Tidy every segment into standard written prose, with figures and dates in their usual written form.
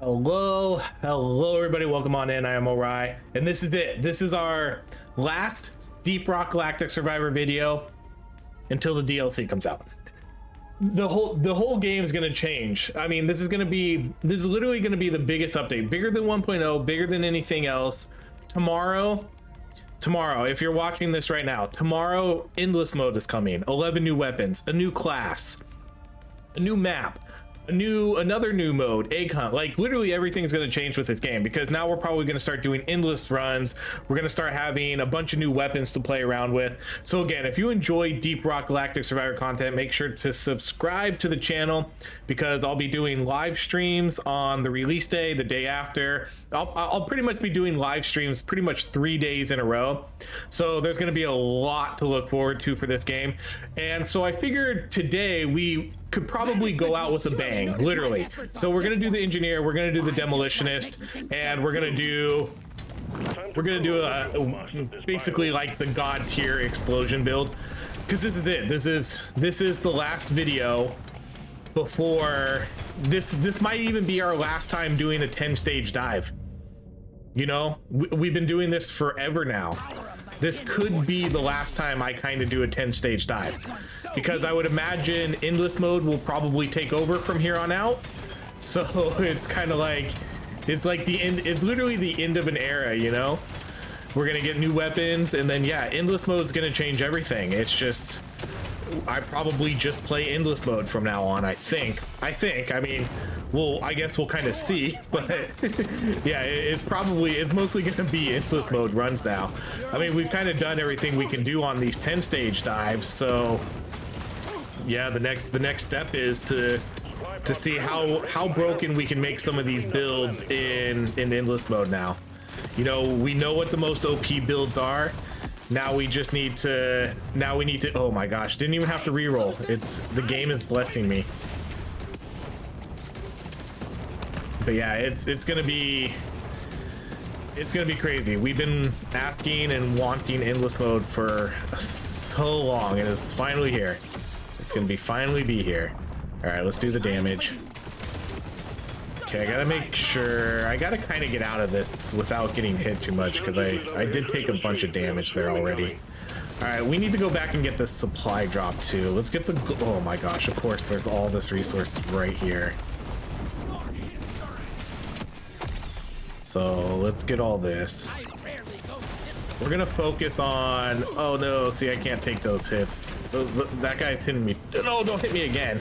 Hello everybody, welcome on in. I am Ori, and this is it. This is our last Deep Rock Galactic Survivor video until the DLC comes out. The whole game is going to change. I mean, this is literally going to be the biggest update, bigger than 1.0, bigger than anything else. Tomorrow, if you're watching this right now, tomorrow endless mode is coming. 11 new weapons, a new class, a new map, another new mode, egg hunt. Like literally everything's going to change with this game, because now we're probably going to start doing endless runs. We're going to start having a bunch of new weapons to play around with. So again, if you enjoy Deep Rock Galactic Survivor content, make sure to subscribe to the channel, because I'll be doing live streams on the release day, the day after. I'll pretty much be doing live streams pretty much 3 days in a row. So there's going to be a lot to look forward to for this game. And so I figured today we could probably go out with a bang, literally. So we're gonna do the engineer, we're gonna do the demolitionist, and we're gonna do basically like the god tier explosion build, because this is it. This is the last video before this might even be our last time doing a 10-stage dive. You know, we've been doing this forever now. This could be the last time I kind of do a 10-stage dive, because I would imagine endless mode will probably take over from here on out. So it's kind of like, it's like the end, it's literally the end of an era, you know? We're gonna get new weapons, and then yeah, endless mode is gonna change everything. It's just, I probably just play endless mode from now on, I think. I mean, I guess we'll kind of see, but yeah, it's mostly gonna be endless mode runs now. I mean, we've kind of done everything we can do on these 10-stage dives, so yeah, the next step is to see how broken we can make some of these builds in endless mode now. You know, we know what the most OP builds are. Now we just need to, oh my gosh, didn't even have to reroll. The game is blessing me. But yeah, it's gonna be crazy. We've been asking and wanting endless mode for so long, and it's finally here. It's gonna finally be here. All right, let's do the damage. Okay, I gotta make sure, I gotta kind of get out of this without getting hit too much, because I did take a bunch of damage there already. All right, we need to go back and get this supply drop too. Let's get the, oh my gosh, of course there's all this resource right here. So let's get all this. We're gonna focus on, oh no, see, I can't take those hits. That guy's hitting me. No, don't hit me again.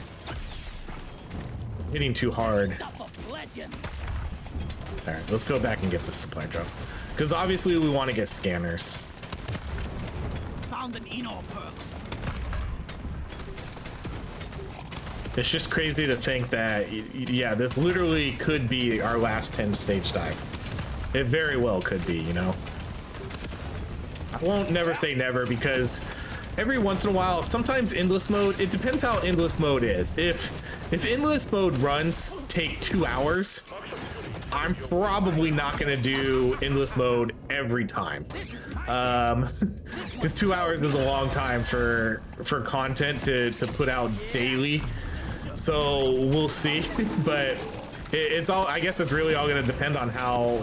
I'm hitting too hard. All right, let's go back and get the supply drop, because obviously we want to get scanners. Found an Eno perk. It's just crazy to think that, yeah, this literally could be our last 10-stage dive. It very well could be, you know. I won't never say never, because every once in a while, sometimes endless mode, it depends how endless mode is. If endless mode runs take 2 hours, I'm probably not gonna do endless mode every time, because 2 hours is a long time for content to put out daily. So we'll see. But it's all, I guess it's really all gonna depend on how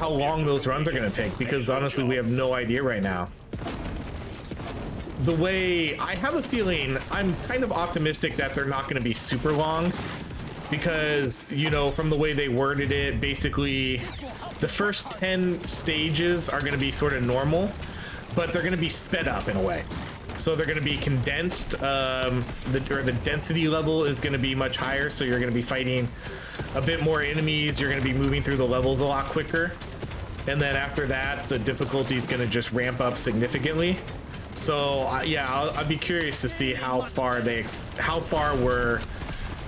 long those runs are gonna take, because honestly we have no idea right now. The way, I have a feeling, I'm kind of optimistic that they're not gonna be super long, because, you know, from the way they worded it, basically the first 10 stages are gonna be sort of normal, but they're gonna be sped up in a way. So they're going to be condensed, the density level is going to be much higher, so you're going to be fighting a bit more enemies, you're going to be moving through the levels a lot quicker, and then after that the difficulty is going to just ramp up significantly. So yeah, I'd be curious to see how far we're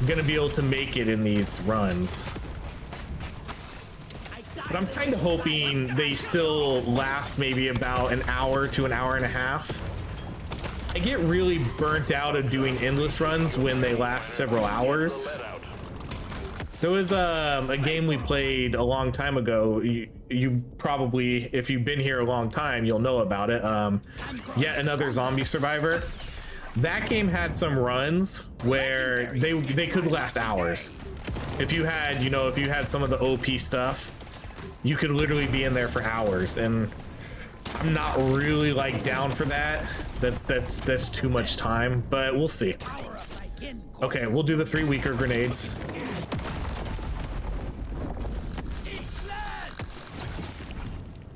going to be able to make it in these runs. But I'm kind of hoping they still last maybe about an hour to an hour and a half. I get really burnt out of doing endless runs when they last several hours. There was a game we played a long time ago. You probably, if you've been here a long time, you'll know about it. Yet another zombie survivor. that game had some runs where they could last hours. If you had, you know, if you had some of the OP stuff, you could literally be in there for hours, and I'm not really like down for that. That's too much time, but we'll see. Okay, we'll do the 3 weaker grenades.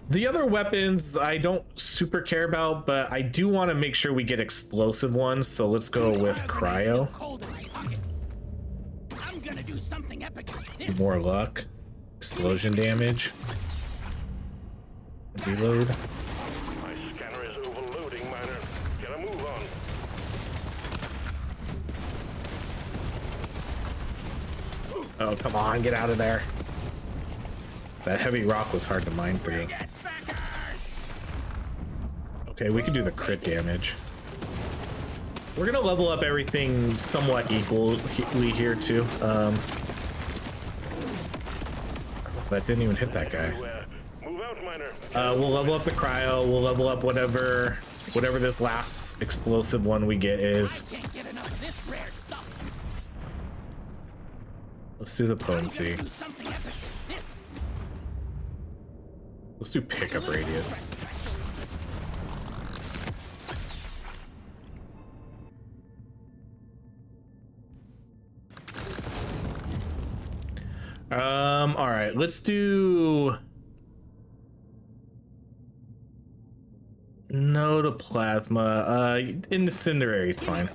The other weapons I don't super care about, but I do want to make sure we get explosive ones, so let's go with cryo. More luck. Explosion damage. Reload. My scanner is overloading, miner. Get a move on. Oh, come on, get out of there. That heavy rock was hard to mine through. Okay, we can do the crit damage. We're gonna level up everything somewhat equally here too. That didn't even hit that guy. Move out, miner. We'll level up the cryo. We'll level up whatever this last explosive one we get is. Let's do the potency. Let's do pickup radius. All right, let's do no to plasma. Incendiary is fine.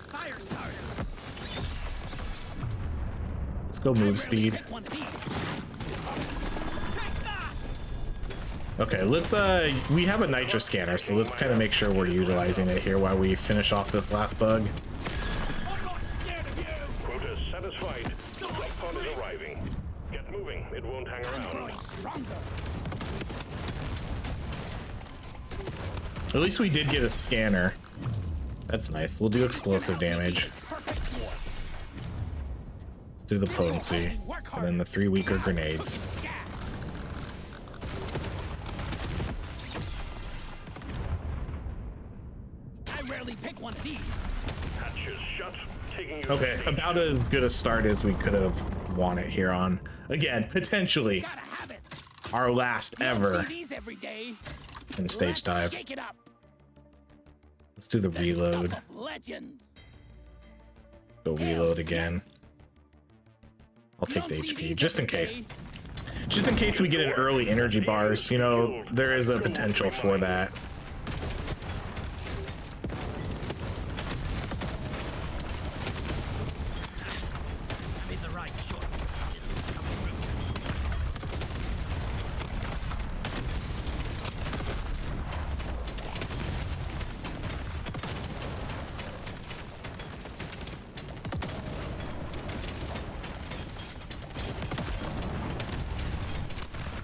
Let's go move speed. Okay, let's we have a nitro scanner, so let's kind of make sure we're utilizing it here while we finish off this last bug. Quota satisfied. Pod is arriving. Get moving. It won't hang around. At least we did get a scanner. That's nice. We'll do explosive damage. Let's do the potency, and then the 3 weaker grenades. Pick one of these. Hatches shut. Taking you. Okay, about as good a start as we could have wanted here on, again, potentially our last ever in stage dive. Let's do the reload. Let's go reload again. I'll take the HP just in case. Just in case we get an early energy bars, you know, there is a potential for that.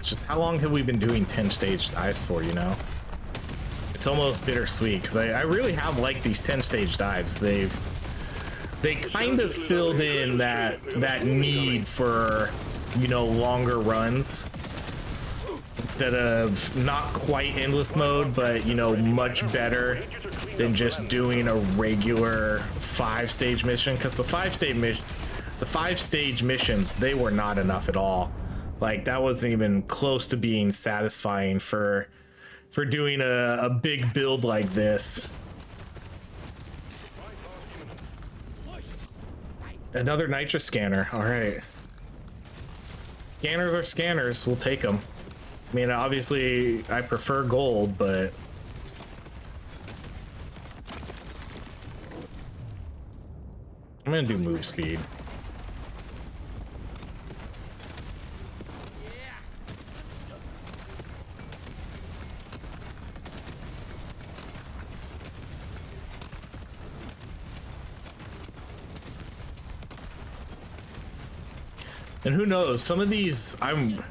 Just how long have we been doing 10 stage dives for, you know? It's almost bittersweet because I really have liked these 10 stage dives. They kind of filled in that need for, you know, longer runs instead of not quite endless mode, but, you know, much better than just doing a regular 5-stage mission, because the 5-stage missions, they were not enough at all. Like, that wasn't even close to being satisfying for doing a big build like this. Another nitro scanner. All right. Scanners are scanners. We'll take them. I mean, obviously, I prefer gold, but I'm gonna do move speed. And who knows, some of these I'm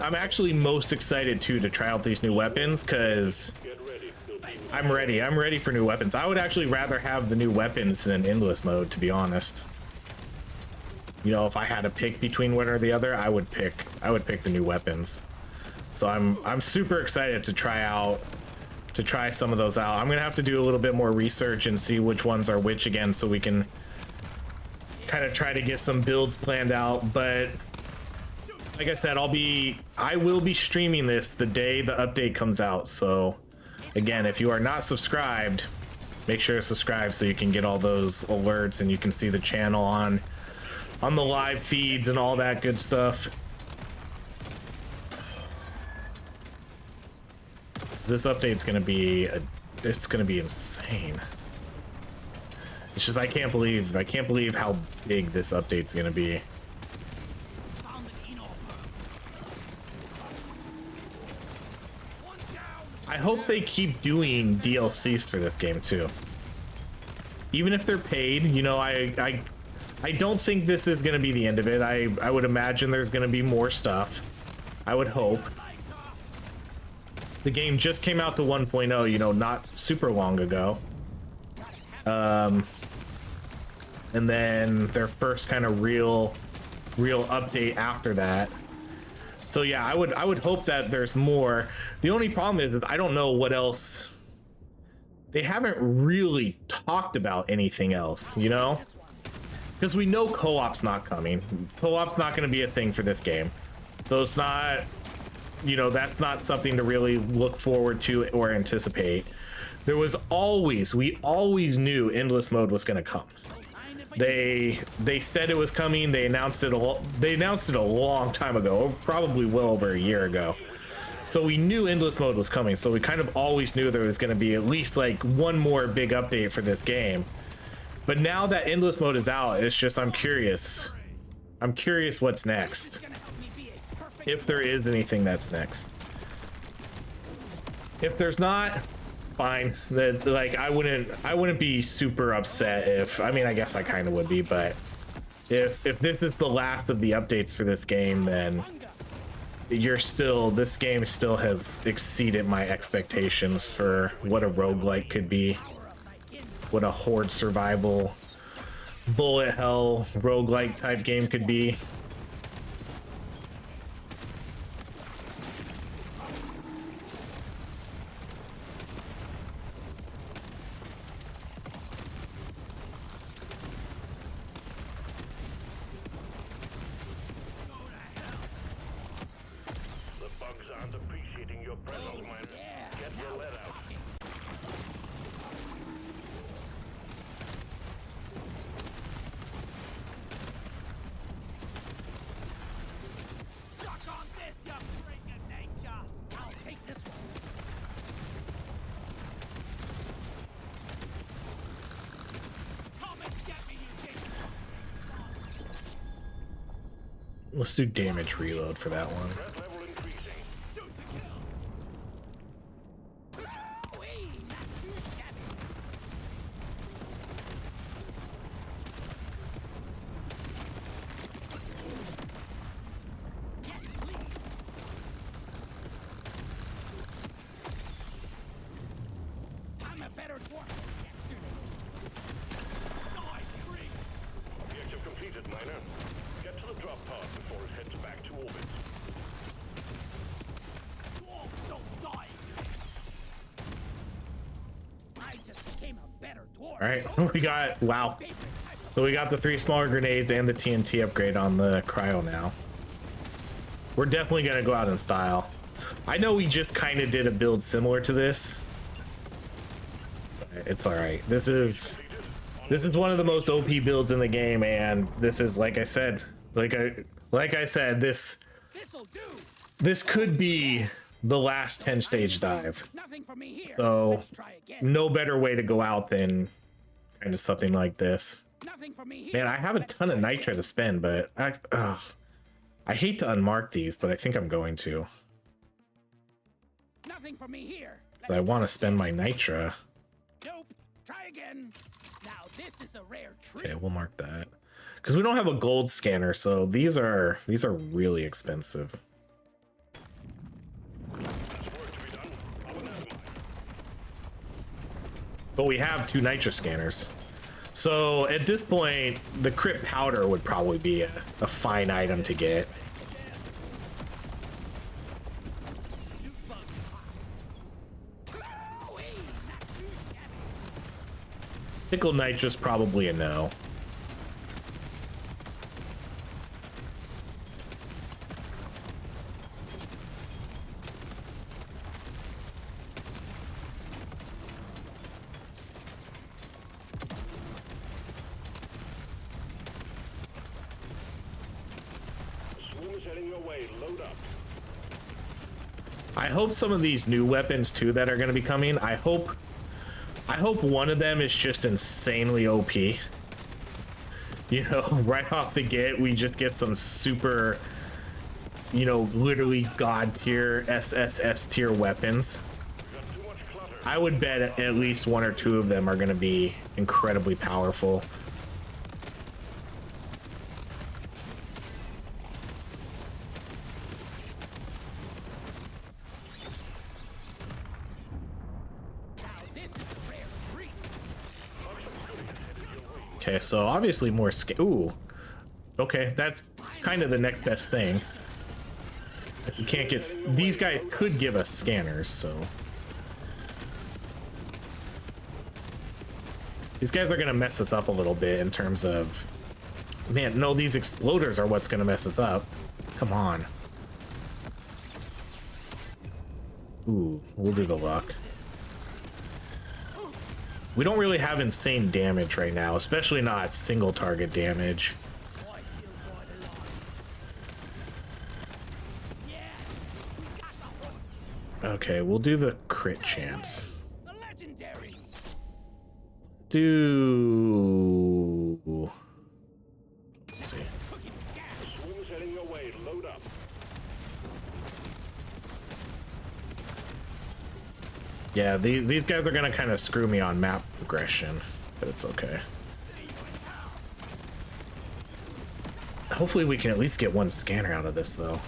actually most excited to try out these new weapons, because I'm ready for new weapons. I would actually rather have the new weapons than endless mode, to be honest. You know, if I had to pick between one or the other, I would pick the new weapons. So I'm super excited to try out to try some of those out. I'm gonna have to do a little bit more research and see which ones are which again, so we can kind of try to get some builds planned out. But like I said, I will be streaming this the day the update comes out. So again, if you are not subscribed, make sure to subscribe so you can get all those alerts and you can see the channel on the live feeds and all that good stuff. This update's gonna be it's gonna be insane. It's just I can't believe how big this update's gonna be. I hope they keep doing DLCs for this game too. Even if they're paid, you know, I don't think this is gonna be the end of it. I would imagine there's gonna be more stuff. I would hope. The game just came out to 1.0, you know, not super long ago. And then their first kind of real update after that. So yeah, I would hope that there's more. The only problem is I don't know what else. They haven't really talked about anything else, you know? Because we know co-op's not coming. Co-op's not going to be a thing for this game. So it's not, you know, that's not something to really look forward to or anticipate. There was always, we always knew endless mode was going to come. They said it was coming. They announced it a long time ago, probably well over a year ago. So we knew endless mode was coming. So we kind of always knew there was going to be at least like one more big update for this game. But now that endless mode is out, it's just I'm curious what's next. If there is anything that's next. If there's not, fine. That, like, I wouldn't be super upset if, I mean, I guess I kind of would be, but if this is the last of the updates for this game, then this game still has exceeded my expectations for what a roguelike could be, what a horde survival bullet hell roguelike type game could be. Let's do damage reload for that one. I'm a better dwarf than yesterday. Objective completed, miner. Get to the drop pod before it heads back to orbit. Dwarves don't die. I just became a better dwarf. All right, we got, wow. So we got the 3 smaller grenades and the TNT upgrade on the cryo now. We're definitely gonna go out in style. I know we just kind of did a build similar to this. It's all right. This is one of the most OP builds in the game, and this is, like I said, like I said, this could be the last 10 stage dive. Nothing for me here. So Let's try again. no better way to go out than kind of something like this. Nothing for me here. Man, I have a ton of nitro to spend, but I hate to unmark these, but I think I'm going to. Nothing for me here. So I want to spend my nitro. Nope. Try again. Now this is a rare treat. Okay, we'll mark that. Because we don't have a gold scanner, so these are really expensive. But we have 2 nitro scanners. So at this point, the crypt powder would probably be a fine item to get. Nickel nitrous, probably a no. Swarm is heading your way. Load up. I hope some of these new weapons too that are going to be coming, I hope one of them is just insanely OP. You know, right off the get, we just get some super, you know, literally god tier, SSS tier weapons. I would bet at least one or two of them are going to be incredibly powerful. Okay, so obviously more ooh. Okay, that's kind of the next best thing. You can't get these guys could give us scanners, so these guys are gonna mess us up a little bit in terms of, man, no, these exploders are what's gonna mess us up. Come on. Ooh, we'll do the luck. We don't really have insane damage right now, especially not single target damage. Okay, we'll do the crit chance. Do... Let's see. Yeah, these guys are gonna kind of screw me on map progression, but it's okay. Hopefully we can at least get one scanner out of this, though.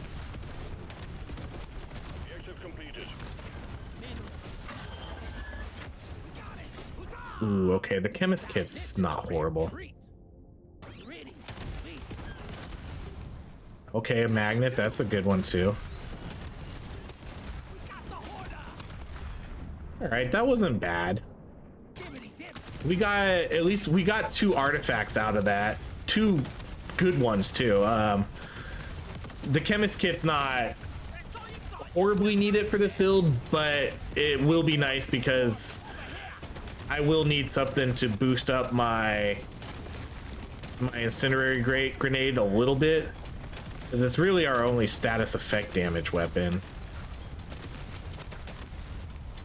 Ooh, okay, the chemist kit's not horrible. Okay, a magnet, that's a good one too. All right, that wasn't bad. We got, at least we got 2 artifacts out of that. 2 good ones too. The chemist kit's not horribly needed for this build, but it will be nice because I will need something to boost up my incendiary grenade a little bit, because it's really our only status effect damage weapon.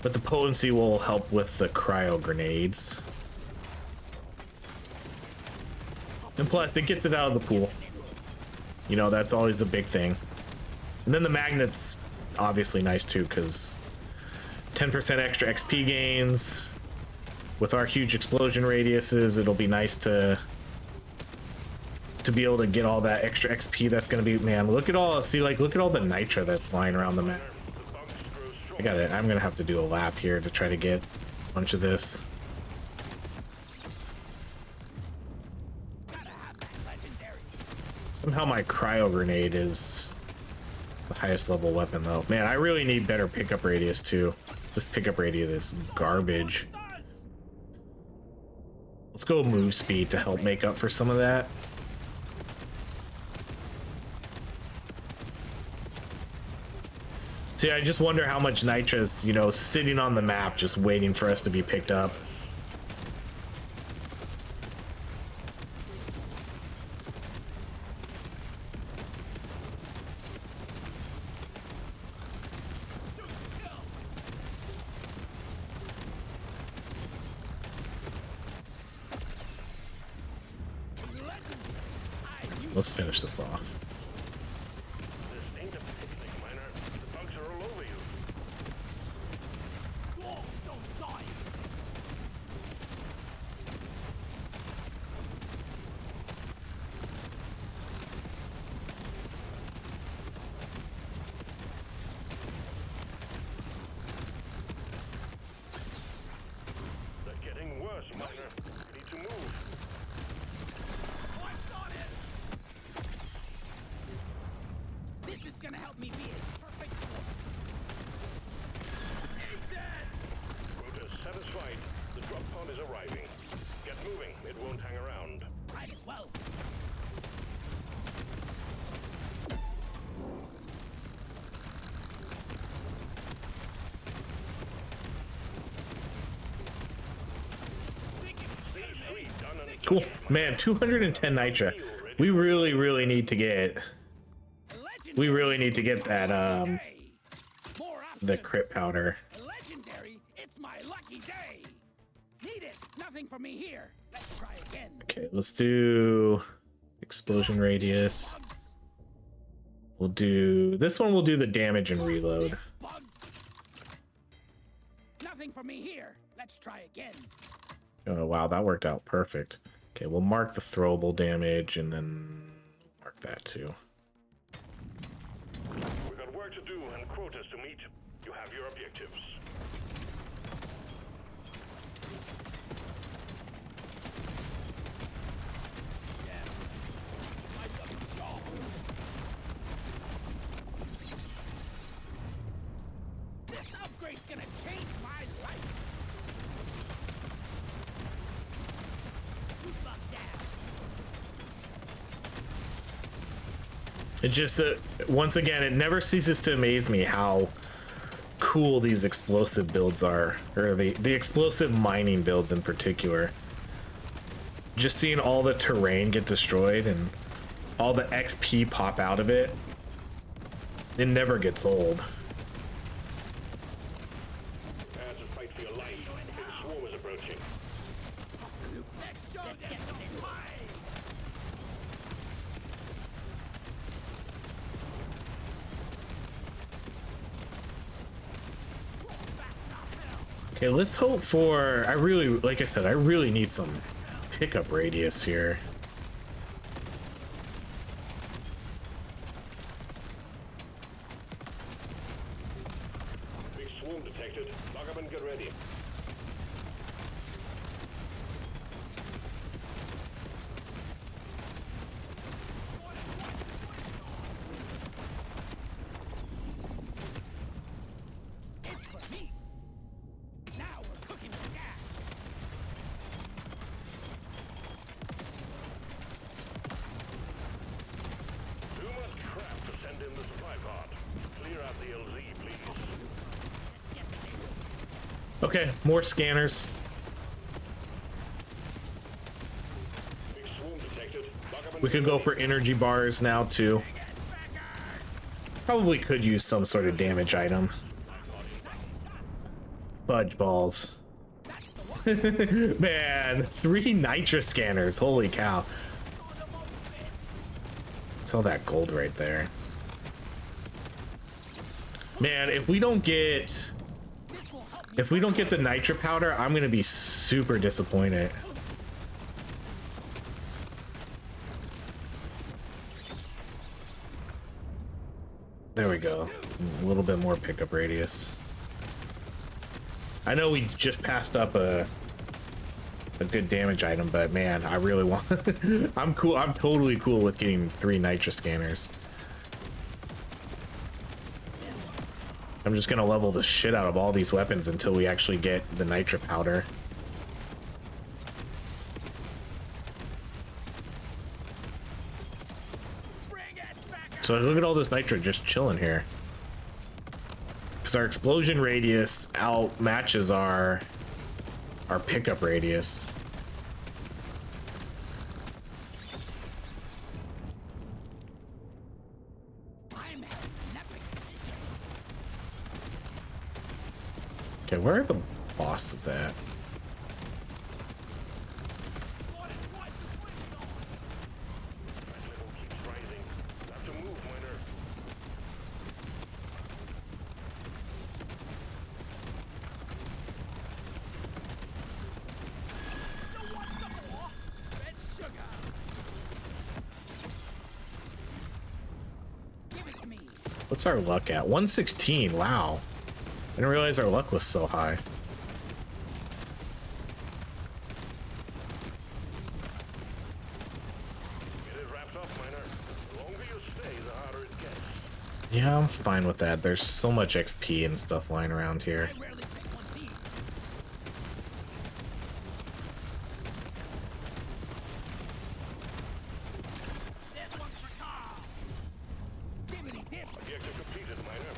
But the potency will help with the cryo grenades. And plus, it gets it out of the pool. You know, that's always a big thing. And then the magnet's obviously nice too, because 10% extra XP gains. With our huge explosion radiuses, it'll be nice to be able to get all that extra XP that's going to be, man, look at all, see, like, look at all the nitra that's lying around the map. I got it. I'm going to have to do a lap here to try to get a bunch of this. Somehow my cryo grenade is the highest level weapon, though. Man, I really need better pickup radius, too. This pickup radius is garbage. Let's go move speed to help make up for some of that. See, I just wonder how much nitra's, you know, sitting on the map just waiting for us to be picked up. Let's finish this off. Cool, man. 210 nitra. We really need to get. We really need to get that the crit powder. Legendary, it's my lucky day. Need it. Nothing for me here. Let's try again. Okay, let's do explosion radius. We'll do this one. We'll do the damage and reload. Bugs. Nothing for me here. Let's try again. Oh wow, that worked out perfect. Okay, we'll mark the throwable damage and then mark that too. We've got work to do and quotas to meet. You have your objectives. This upgrade's gonna change my life. You buck down. It just once again, it never ceases to amaze me how cool these explosive builds are, or the explosive mining builds in particular. Just seeing all the terrain get destroyed and all the XP pop out of it, it never gets old. As a fight for your life, the swarm is approaching. Let's show them some fight. Okay, let's hope for, I really, like I said, I really need some pickup radius here. Big swarm detected. Lock up and get ready. It's for me. Now we're cooking with gas. Too much crap to send in the supply pod. Clear out the LZ, please. Okay, more scanners. Big swarm detected. Lock up and We could go for energy bars now too. Probably could use some sort of damage item. Fudge balls. Man, 3 nitra scanners. Holy cow. That's all that gold right there. Man, if we don't get the nitra powder, I'm gonna be super disappointed. There we go. A little bit more pickup radius. I know we just passed up a good damage item, but man, I really want I'm cool. I'm totally cool with getting 3 nitra scanners. I'm just gonna level the shit out of all these weapons until we actually get the nitra powder. So look at all this nitra just chilling here. Because our explosion radius outmatches our pickup radius. Okay, where are the bosses at? Level keeps rising. Have to move, miner. Red sugar. Give it to me. What's our luck at? 116. Wow. I didn't realize our luck was so high. Get it wrapped up, miner. The longer you stay, the harder it gets. Yeah, I'm fine with that. There's so much XP and stuff lying around here. I rarely pick one of these. This one's for Carl. Dippity dip. Objective completed, miner.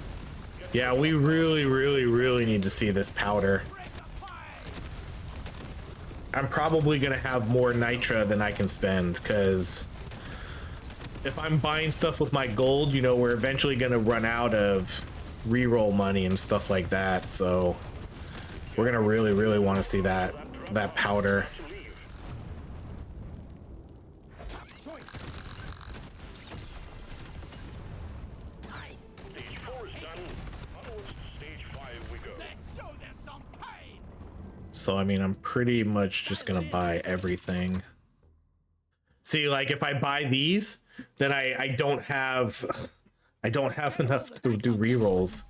Get Yeah, we really need to see this powder. Break the fight. I'm probably gonna have more nitra than I can spend, because if I'm buying stuff with my gold, you know, we're eventually gonna run out of reroll money and stuff like that. So we're gonna really want to see that powder. Stage 4 is done. Onwards to stage 5 we go. Let's show them some pain. So I mean, I'm pretty much just gonna buy everything. See, like if I buy these, then I don't have enough to do rerolls.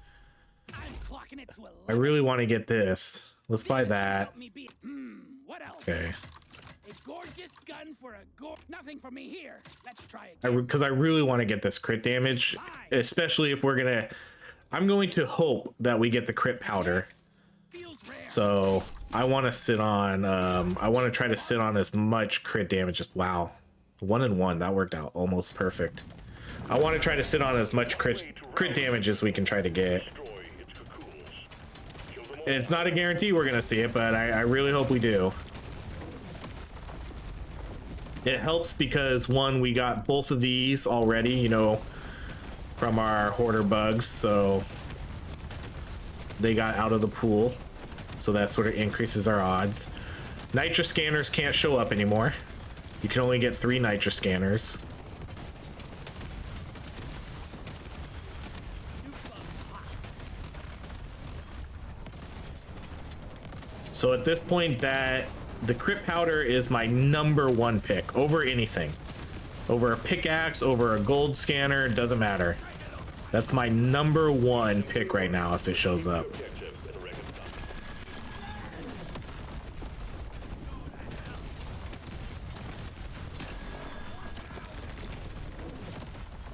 I'm clocking it to 11. I really want to get this. Let's buy that. Help me beat. What else? Okay. A gorgeous gun for a nothing for me here. Let's try it. Because I really want to get this crit damage, especially if we're gonna. I'm going to hope that we get the crit powder. Feels rare. So I want to sit on. I want to try to sit on as much crit damage as wow. 1 and 1, that worked out almost perfect. I want to try to sit on as much crit damage as we can try to get. It's not a guarantee we're gonna see it, but I really hope we do. It helps because one, we got both of these already, you know, from our hoarder bugs, so they got out of the pool, so that sort of increases our odds. Nitra scanners can't show up anymore. You can only get 3 nitra scanners. So at this point, that the crit powder is my #1 pick over anything. Over a pickaxe, over a gold scanner, doesn't matter. That's my #1 pick right now if it shows up.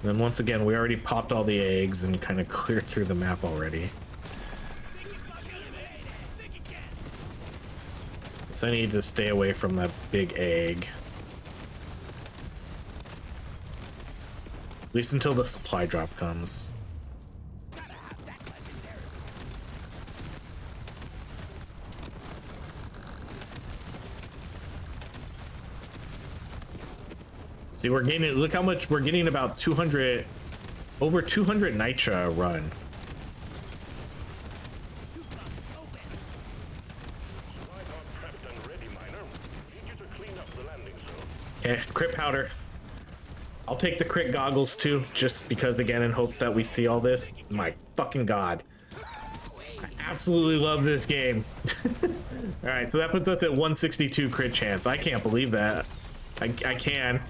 And then once again, we already popped all the eggs and kind of cleared through the map already. So I need to stay away from that big egg. At least until the supply drop comes. See, we're gaining, look how much we're getting, about 200, over 200 nitra a run. Okay, crit powder. I'll take the crit goggles too, just because, again, in hopes that we see all this. My fucking god. I absolutely love this game. All right, so that puts us at 162 crit chance. I can't believe that. I can.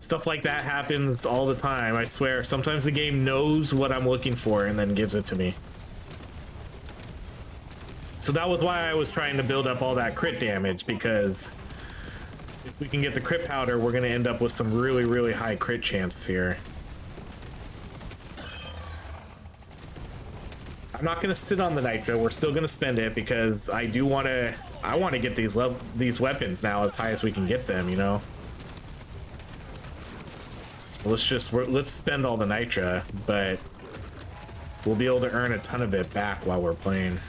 Stuff like that happens all the time, I swear. Sometimes the game knows what I'm looking for and then gives it to me. So that was why I was trying to build up all that crit damage, because if we can get the crit powder, we're going to end up with some really high crit chance here. I'm not going to sit on the nitro. We're still going to spend it because I do want to. I want to get these weapons now as high as we can get them, you know. So let's spend all the nitra, but we'll be able to earn a ton of it back while we're playing.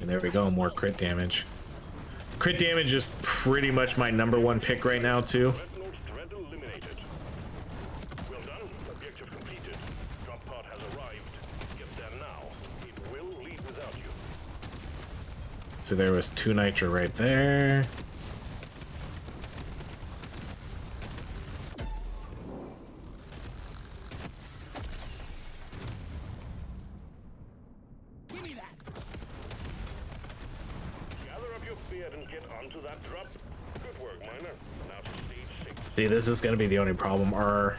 And there we go, more crit damage. Crit damage is pretty much my #1 pick right now too. Threat eliminated. Well done. Objective completed. Drop pod has arrived. Get there now. It will leave without you. So there was 2 nitra right there. Give me that. Gather up your beard and get onto that drop. Good work, miner. Now to stage 6. See, this is going to be the only problem. Power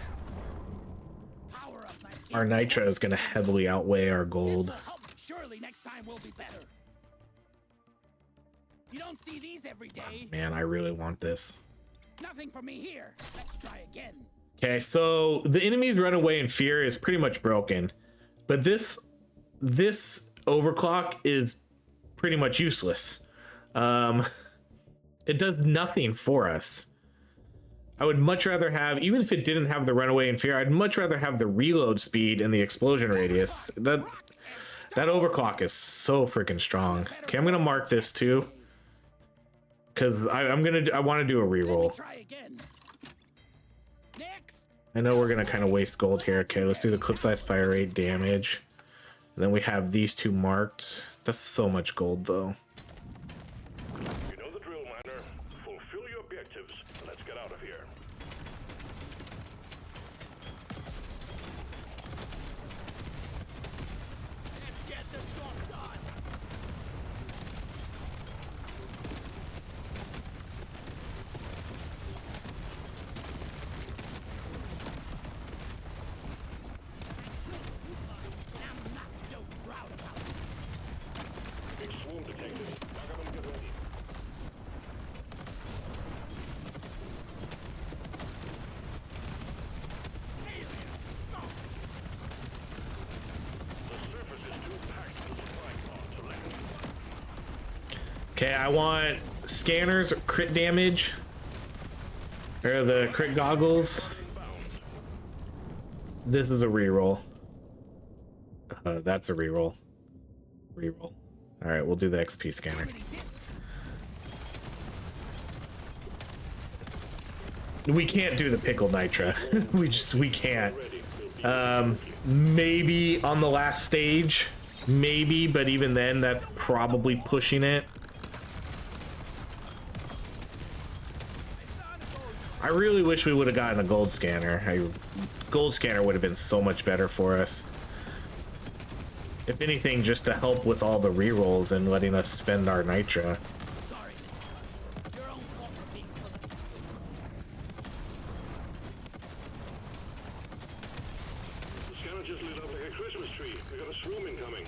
up my Our nitra is going to heavily outweigh our gold. This'll help. Surely next time will be better. You don't see these every day. Man, I really want this. Nothing for me here. Let's try again. Okay, so the enemy's runaway in fear is pretty much broken, but this overclock is pretty much useless. It does nothing for us. I would much rather have, even if it didn't have the runaway and fear, I'd much rather have the reload speed and the explosion radius. That overclock is so freaking strong. Okay, I'm gonna mark this too, because I want to do a reroll. I know we're gonna kind of waste gold here. Okay, let's do the clip size, fire rate, damage. And then we have these two marked. That's so much gold though. You know the drill, miner. Fulfill your objectives. Let's get out of here. Let's get this stuff done. I'm not so proud about it. Big swarm detected. Bagaman, get ready. The surface is too packed for the supply pod to land. Okay, I want scanners, crit damage, or the crit goggles. This is a reroll. That's a reroll. Reroll. All right, we'll do the XP scanner. We can't do the pickled nitra. we can't. Maybe on the last stage, maybe, but even then, that's probably pushing it. I really wish we would have gotten a gold scanner. Gold scanner would have been so much better for us. If anything, just to help with all the rerolls and letting us spend our nitra. Sorry. Your own fault for being full of The scanner just lit up like a Christmas tree. We got a swarm incoming.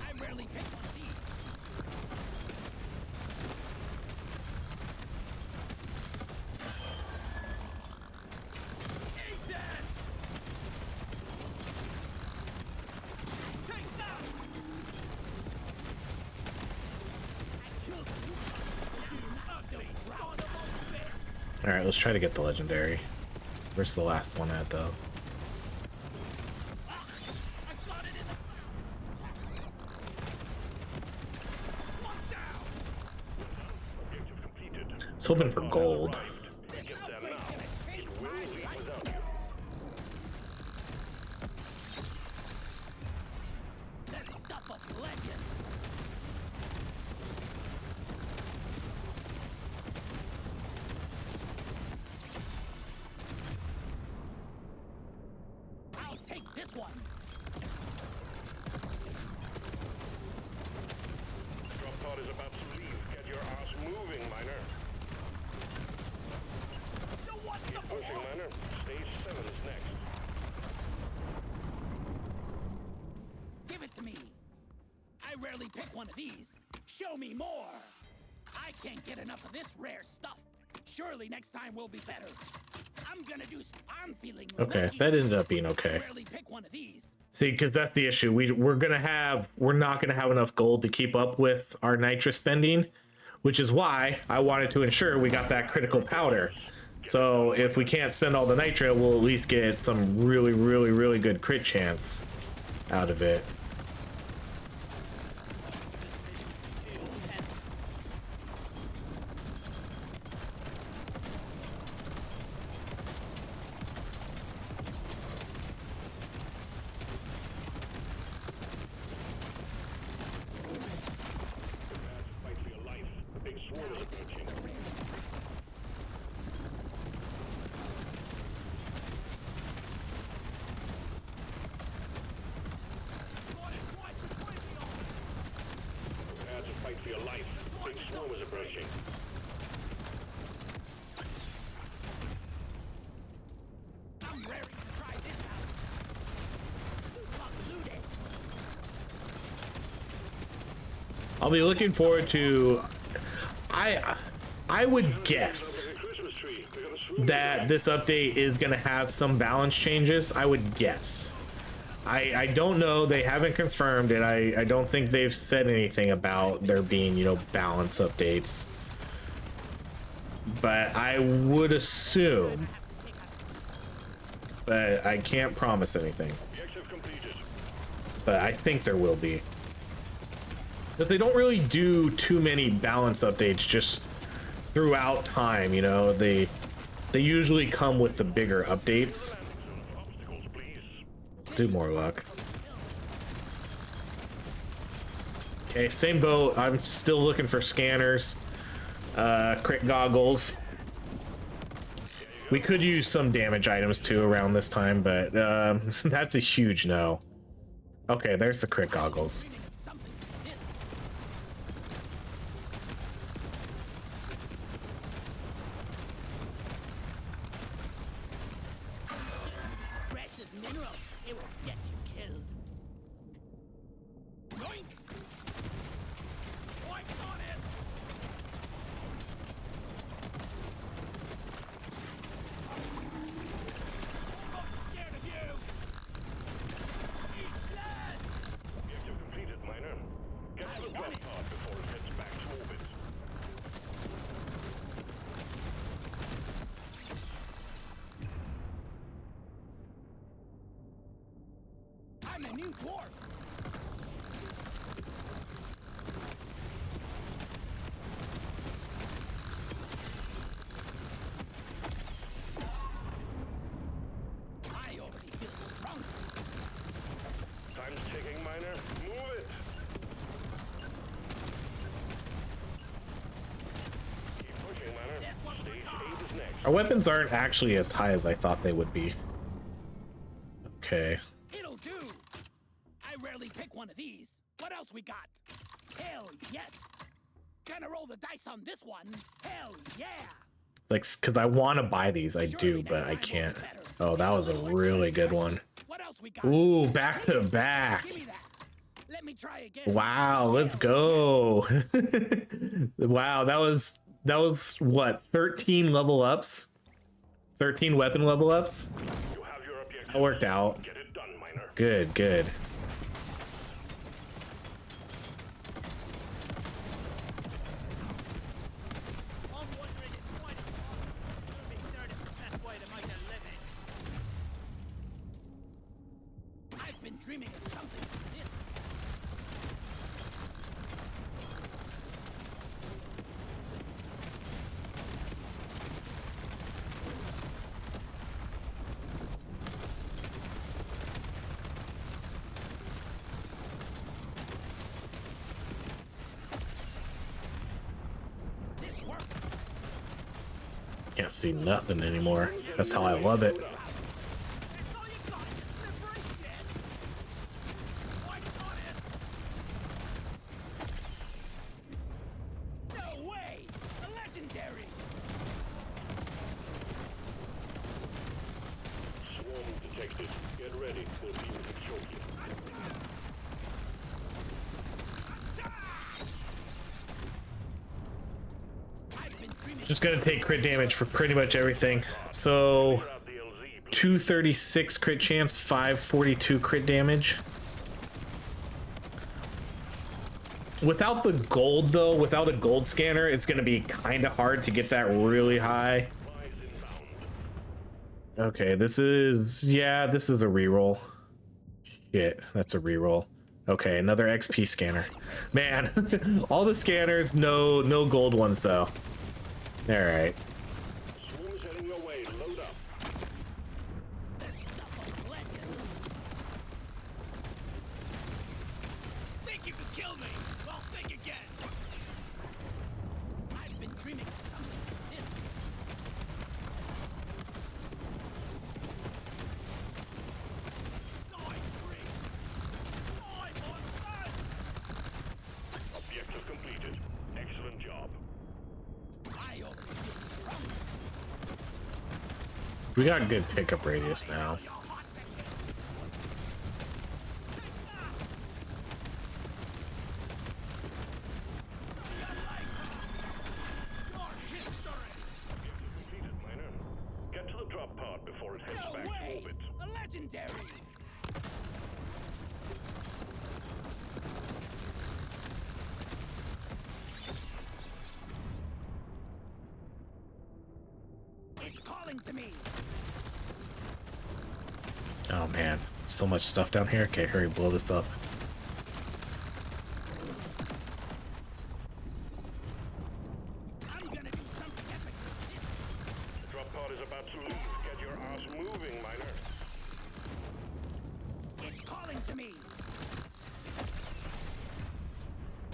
I rarely pick one of these. Eat that! Take that! I killed you. Now not so proud of it. All right, let's try to get the legendary. Where's the last one at though? I got it in the... One down! Objective completed. I was hoping for gold. This Get there outbreak's now. gonna change It will my leave life. without you. This stuff of legend. I'll take this one. Drop pod is about to leave. Get your ass moving, miner. No one the Pushing, miner. Stage 7 is next. Give it to me. I rarely pick one of these. Show me more. I can't get enough of this rare stuff. Surely next time will be better. I'm gonna do. I'm feeling. Okay, lucky. that ended up being I okay. rarely pick one of these. See, because that's the issue. We're not gonna have enough gold to keep up with our nitra spending, which is why I wanted to ensure we got that critical powder. So if we can't spend all the nitra, we'll at least get some really, really, really good crit chance out of it. Fight for your life. The big swarm is approaching. Prepare to fight for your life. The big swarm is approaching. I'm raring to try this out. Concluded. I'll be looking forward to. I would guess Like a Christmas tree. We got a swarm that this update is gonna have some balance changes. I would guess. I don't know. They haven't confirmed it. I don't think they've said anything about there being, you know, balance updates. But I would assume. But I can't promise anything. But I think there will be. Because they don't really do too many balance updates just throughout time, you know. They usually come with the bigger updates. Do more luck. Okay, same boat. I'm still looking for scanners. Crit goggles. We could use some damage items too around this time, but that's a huge no. Okay, there's the crit goggles. I'm a new dwarf. I already feel stronger. Time's ticking, Miner. Move it. Keep pushing, Miner. Stage 8 is next. Our weapons aren't actually as high as I thought they would be. Okay. It'll do. I rarely pick one of these. What else we got? Hell yes. Gonna roll the dice on this one. Hell yeah. Like, because I want to buy these, I do, but I can't. Oh, that was a really good one. What else we got? Ooh, back to back. Give me that. Let me try again. Wow, let's go. Wow, that was what, 13 level ups? 13 weapon level ups? You have your objective. That worked out. Get it done, Miner. Good, good. I've been dreaming of something like this. This worked. Can't see nothing anymore. That's how I love it. That's all you got. Liberation. What's on it? No way. A legendary. Swarm detected. Get ready. We'll be with it shortly. I've been dreaming. Just gonna take crit damage for pretty much everything. So Grab the LZ, please. 236 crit chance, 542 crit damage. Without the gold though, without a gold scanner, it's gonna be kind of hard to get that really high. Supplies inbound. Okay, this is a reroll. Shit, that's a reroll. Okay, another XP scanner. Man, all the scanners, no gold ones though. All right. Swarm is heading your way. Load up. This stuff of legend. Think you could kill me? Well, think again. I've been dreaming of something like this. Objective completed. Excellent job. I already feel stronger. We got good pickup radius now. Completed, Miner. Get to the drop pod before it heads No back to way! orbit. A legendary! It's calling to me. Oh man, so much stuff down here. Okay, hurry, blow this up. I'm gonna do something epic with this. The drop pod is about to leave. Get your ass moving, miner. It's calling to me.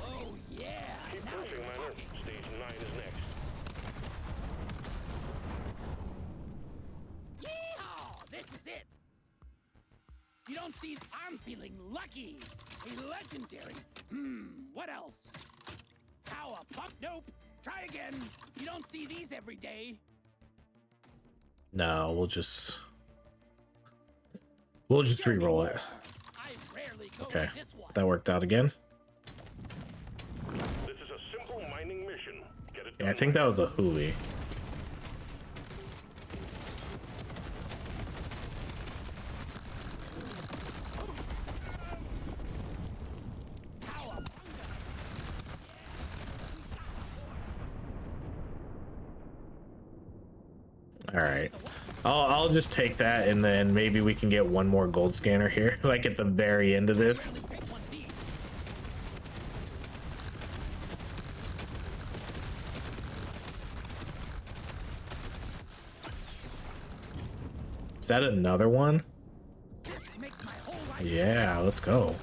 Oh yeah. Keep Now pushing, we're miner. talking. Stage 9 is next. Yeehaw! This is it. You don't see? I'm feeling lucky. A legendary. What else? How a puck? Nope. Try again. You don't see these every day. No, we'll just re-roll it. I rarely go Okay, with this one. that worked out again. This is a simple mining mission. Get it Yeah, done. I think that was a hoolie. How a All right, I'll just take that, and then maybe we can get one more gold scanner here, like at the very end of this. rarely pick one of these. Is that another one? This makes my whole life. Yeah, let's go.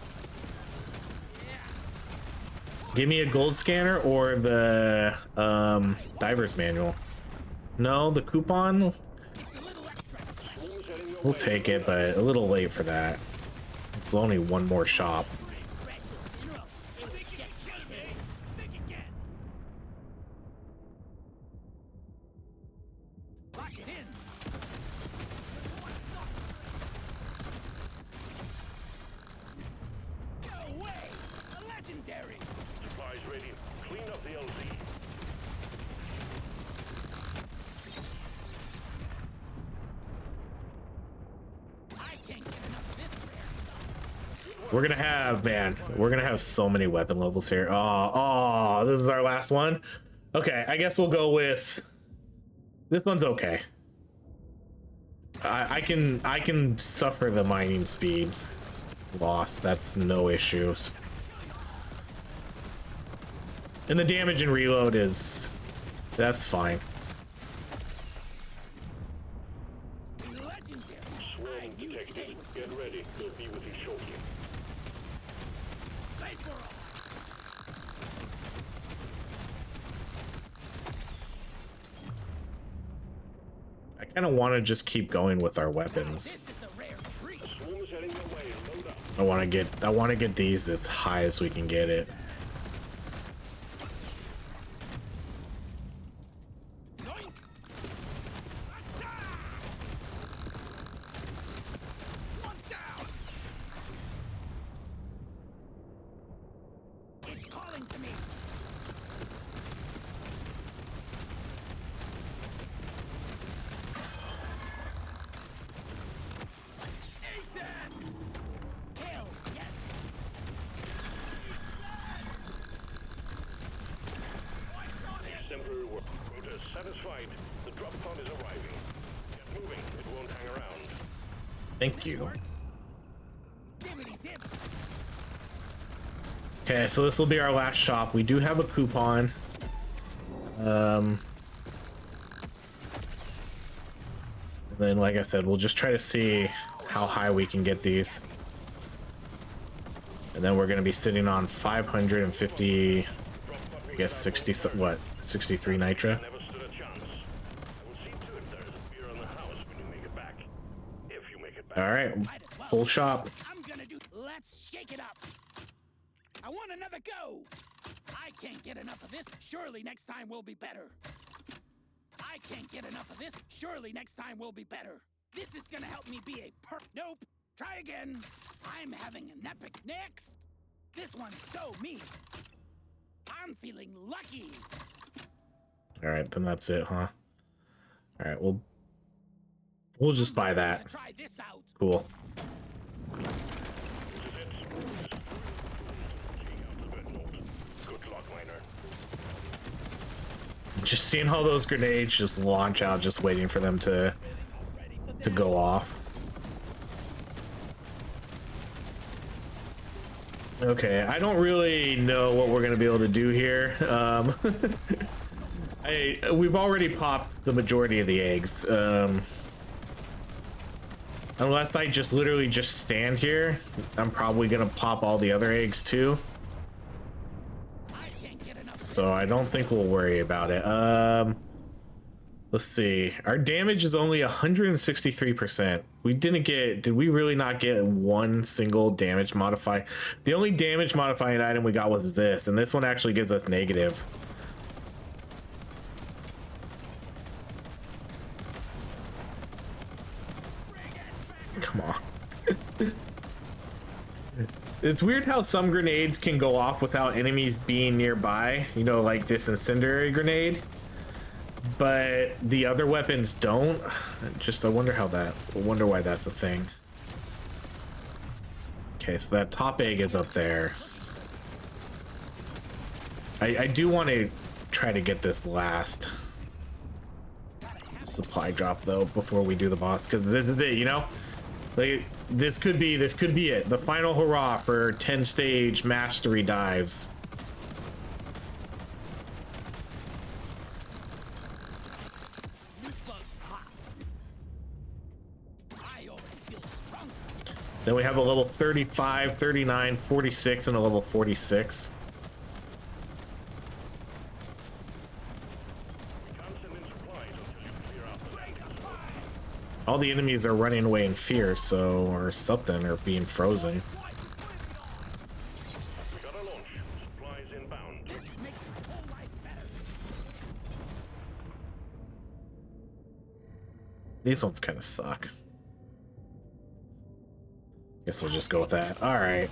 Give me a gold scanner or the diver's manual. No, the coupon. It's a little extra. Swarm's heading your We'll way. take it, but a little late for that. It's only one more shop. Lock it in. No way! A legendary! Supplies ready. Clean up the LZ. I can't get enough of this rare stuff. We're gonna have, man, we're gonna have so many weapon levels here. Oh, this is our last one. Okay, I guess we'll go with this one's okay. I can suffer the mining speed loss. That's no issues. And the damage and reload that's fine. Legendary! I Swarm knew today detected. was Get ready. They'll be with you shortly. great world! I kind of want to just keep going with our weapons. This is a rare treat. Swarm's heading your way. Load up. I want to get these as high as we can get it. Yoink! One down! It's calling to me. Ethan! Hell yes! Temporary work. Quota satisfied. The drop pod is arriving. Get moving. It won't hang around. Thank you. Works. Dibbity dips. Okay, so this will be our last shop. We do have a coupon. And then, like I said, we'll just try to see how high we can get these. And then we're going to be sitting on 550, I guess 60, what, 63 nitra? Never stood a chance. I will see to it there is a beer on the house when you make it back. If you make it back. All right, Might as well. full shop. I'm gonna do. Let's shake it up. I want another go. I can't get enough of this. Surely next time will be better. I can't get enough of this. Surely next time will be better. This is gonna help me be a Nope. Try again. I'm having an epic next. This one's so me. I'm feeling lucky. All right, then that's it, huh? All right, we'll just buy that. Try this out. Cool. This is it. Good luck, miner. Just seeing how those grenades just launch out, just waiting for them to go off. Okay, I don't really know what we're gonna be able to do here. We've already popped the majority of the eggs. Unless I just literally just stand here, I'm probably gonna pop all the other eggs too. So I don't think we'll worry about it. Let's see. Our damage is only 163%. We didn't get, did we really not get one single damage modify? The only damage modifying item we got was this, and this one actually gives us negative. Come on. It's weird how some grenades can go off without enemies being nearby, you know, like this incendiary grenade, but the other weapons don't. I wonder why that's a thing. Okay, so that top egg is up there. I do want to try to get this last supply drop though before we do the boss, because this is it, you know, like this could be it, the final hurrah for 10 stage mastery dives. Then we have a level 35, 39, 46, and a level 46. All the enemies are running away in fear, so, or something, or being frozen. We got a launch. Supplies inbound. These ones kind of suck. Guess we'll just go with that. All right.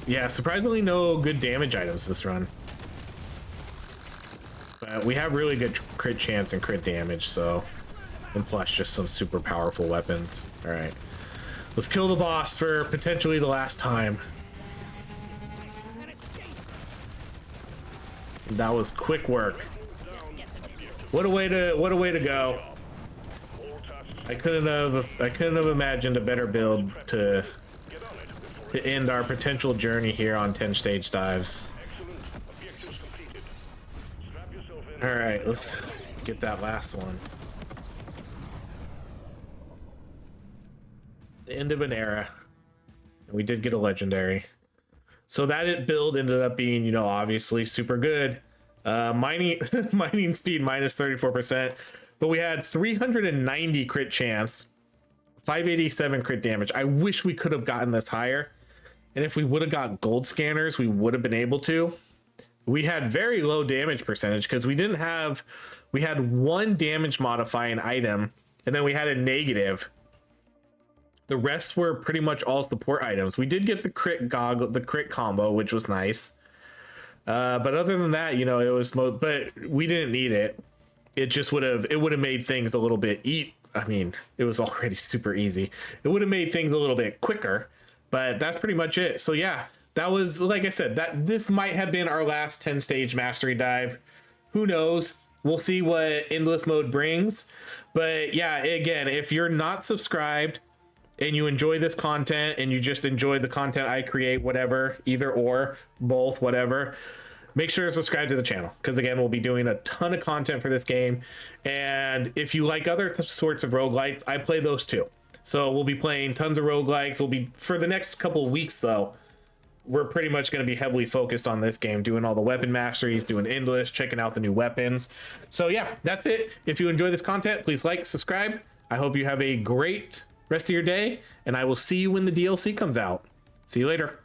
Yeah, surprisingly no good damage items this run. But we have really good crit chance and crit damage, so, and plus just some super powerful weapons. All right, let's kill the boss for potentially the last time. That was quick work. What a way to go. I couldn't have imagined a better build to end our potential journey here on 10 stage dives. All right, let's get that last one. The end of an era. We did get a legendary. So that build ended up being, you know, obviously super good. Mining speed minus 34%, but we had 390 crit chance, 587 crit damage. I wish we could have gotten this higher. And if we would have got gold scanners, we would have been able to. We had very low damage percentage because we had one damage modifying item, and then we had a negative. The rest were pretty much all support items. We did get the crit combo, which was nice. But other than that, you know, it was, but we didn't need it. It just would have made things a little bit I mean, it was already super easy. It would have made things a little bit quicker, but that's pretty much it. So yeah. That was, like I said, this might have been our last 10 stage mastery dive. Who knows? We'll see what endless mode brings. But yeah, again, if you're not subscribed and you enjoy this content and you just enjoy the content I create, whatever, either or, both, whatever, make sure to subscribe to the channel, because again, we'll be doing a ton of content for this game. And if you like other sorts of roguelites, I play those too. So we'll be playing tons of roguelikes. We'll be, for the next couple of weeks though, we're pretty much going to be heavily focused on this game, doing all the weapon masteries, doing endless, checking out the new weapons. So yeah, that's it. If you enjoy this content, please like, subscribe. I hope you have a great rest of your day, and I will see you when the DLC comes out. See you later.